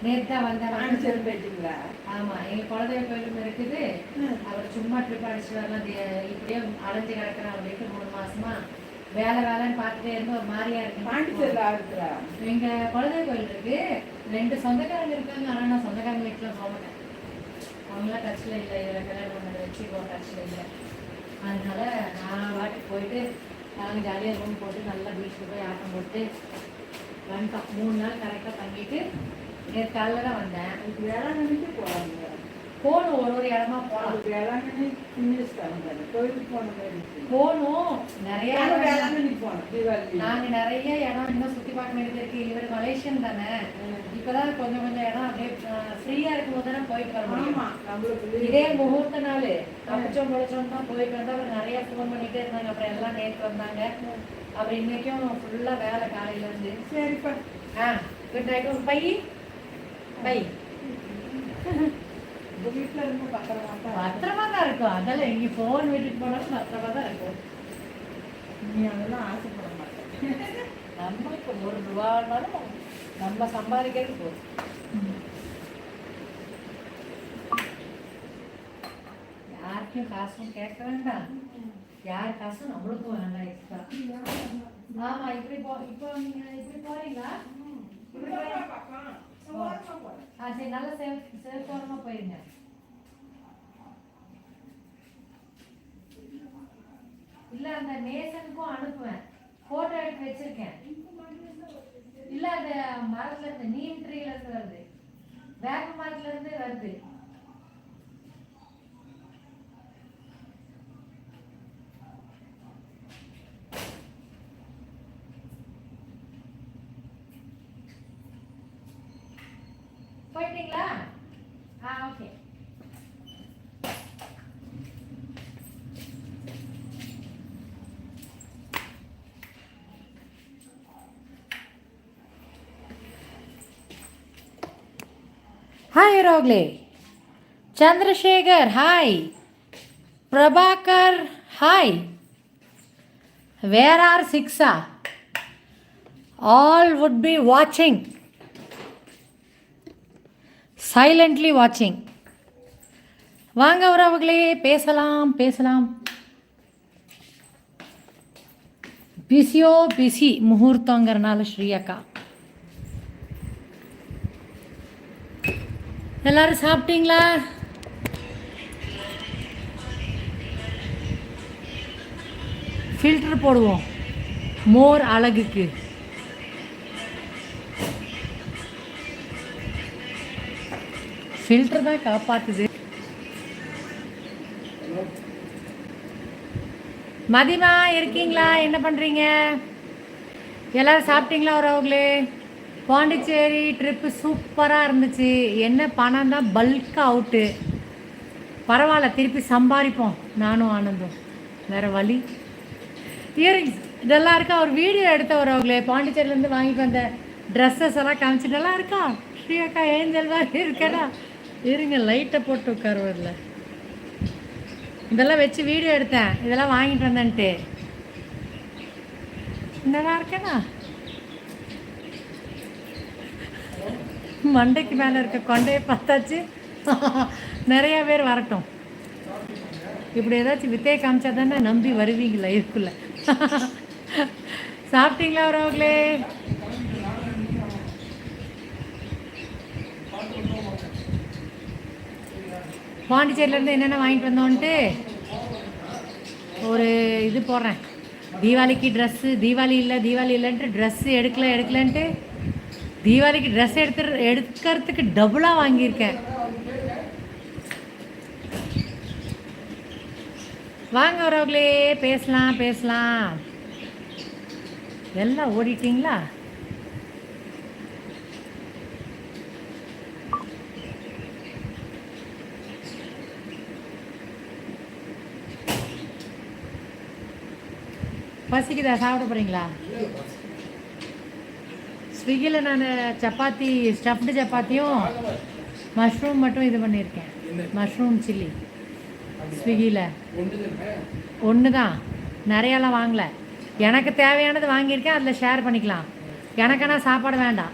நேத்தா வந்தா ஆமா எங்க குலதெய்வ கோயிலும் இருக்குது. அவர் சும்மா ட்ரிப் அடிச்சுட்டு வரலாம், இப்படியே அலைஞ்சு கிடக்குறான் அப்படின்ட்டு 3 மாசமா வேலைன்னு பார்த்துட்டே இருந்து ஒரு மாதிரியா இருக்கு. எங்க குலதெய்வ கோயில் இருக்கு, 2 சொந்தக்காரங்க இருக்காங்க. ஆனா நான் சொந்தக்காரங்க வீட்டுலாம் போக மாட்டேன். அவங்களாம் டச்சில் இல்லை, இதில் கல்யாணம் பண்ணதை வச்சு இப்போ டச்சில் இல்லை. அதனால நான் வாட்டுக்கு போயிட்டு நாங்கள் ஜாலியாக ரூம் போட்டு நல்லா பீச்சுக்கு போய் ஆட்டம் போட்டு வந்துட்டோம். 3 நாள் கரெக்டாக தங்கிட்டு நேற்று காலையில் தான் வந்தேன். வேளாங்கண்ணிக்கு போகிறாங்க, போகணும், ஒரு இடமா போகலாம். வேளாங்கண்ணி கோயிலுக்கு போகணும். நிறைய நாங்கள் நிறைய இடம் இன்னும் சுற்றி பார்க்க வேண்டியது இருக்குது. இவர் மலேசியன் தானே, இப்போதான் கொஞ்சம் இடம் அப்படியே ஃப்ரீயாக இருக்கும்போது தானே போயிட்டு வர முடியும். இதே முகூர்த்த நாள் அப்பச்சோம் பொழைச்சோம் தான் போயிட்டு வந்தால் அவர் நிறைய ஃபோன் பண்ணிகிட்டே இருந்தாங்க. அப்புறம் எல்லாம் நேற்று வந்தாங்க. அப்புறம் இன்றைக்கும் ஃபுல்லாக வேலை காலையிலேருந்து. சரிப்பா, குட் நைட். ஒரு பை வீட்டில் இருந்து பத்திரமா தான் இருக்கும். அதெல்லாம் எங்கே ஃபோன் வீட்டுக்கு போனாலும் பத்திரமா தான் இருக்கும். நீ அதெல்லாம் ஆசைப்பட மாட்டேன். நம்மளுக்கு 1 ரூபானாலும் நம்ம சம்பாதிக்கிறது போதும். யாருக்கும் காசும் கேட்க வேண்டாம், யார் காசும் நம்மளுக்கும் வேண்டாம் எக்ஸ்ட்ரா. ஆமா, இப்போ நீங்க இப்படி போறீங்களா? சரி, நல்லா சேஃபாரமா போயிருங்க. இல்ல அந்த நேசனுக்கும் அனுப்புவேன், போட்டோ எடுத்து வச்சிருக்கேன். இல்ல அந்த மரத்துல இருந்து, நீம் ட்ரீல இருந்து வருது, வேப்ப மரத்துல இருந்து வருது. போயிட்டீங்களா? Okay. Hi uravuglay. Chandrasekhar, hi. Prabhakar, hi. Where are Sixa? All would be watching, silently watching. வாங்க uravuglay, பேசலாம். பிஸி முகூர்த்தங்கிறனால ஸ்ரீ அக்கா. எல்லாரும் சாப்பிட்டீங்களா? ஃபில்டர் போடுவோம் மோர் அழகுக்கு. ஃபில்டர் தான் காப்பாத்துது. மதிமா இருக்கீங்களா? என்ன பண்ணுறீங்க? எல்லோரும் சாப்பிட்டீங்களா uravuglay? பாண்டிச்சேரி ட்ரிப்பு சூப்பராக இருந்துச்சு. என்ன பணம் தான் பல்காக அவுட்டு. பரவாயில்ல, திருப்பி சம்பாதிப்போம் நானும் ஆனந்தும், வேறு வழி. இயரிங்ஸ் இதெல்லாம் இருக்கா? ஒரு வீடியோ எடுத்த uravuglay, பாண்டிச்சேரியிலேருந்து வாங்கிட்டு வந்த ட்ரெஸ்ஸஸ் எல்லாம் காமிச்சிட்டெல்லாம் இருக்கா? ஸ்ரீ அக்கா ஏஞ்சல் மாதிரி இருக்கடா. இருங்க, லைட்டை போட்டு உட்காருவதில்ல. இதெல்லாம் வச்சு வீடியோ எடுத்தேன், இதெல்லாம் வாங்கிட்டு வந்தேன்ட்டு. நல்லா இருக்கேண்ணா? மண்டைக்கு மேலே இருக்க கொண்டையை பார்த்தாச்சு. நிறையா பேர் வரட்டும். இப்படி ஏதாச்சும் வித்தையை காமிச்சா தானே நம்பி வருவீங்களா இதுக்குள்ள. சாப்பிட்டீங்களா uravuglay? பாண்டிச்சேரியிலேருந்து என்னென்ன வாங்கிட்டு வந்தோன்ட்டு ஒரு இது போடுறேன். தீபாவளிக்கு ட்ரெஸ்ஸு, தீபாவளி இல்லைன்ட்டு ட்ரெஸ்ஸு எடுக்கலன்ட்டு தீபாவளிக்கு ட்ரெஸ் எடுக்கிறதுக்கு டபுளாக வாங்கியிருக்கேன். வாங்க uravuglay, பேசலாம். எல்லாம் ஓடிட்டீங்களா? பசிக்குதா? சாப்பிட போகிறீங்களா? ஸ்விக்கியில் நான் சப்பாத்தி, ஸ்டஃப்டு சப்பாத்தியும் மஷ்ரூம் மட்டும் இது பண்ணியிருக்கேன். மஷ்ரூம் சில்லி ஸ்விக்கியில் ஒன்று தான், நிறையாலாம் வாங்கலை. எனக்கு தேவையானது வாங்கியிருக்கேன், அதில் ஷேர் பண்ணிக்கலாம். எனக்கான சாப்பாடு வேண்டாம்.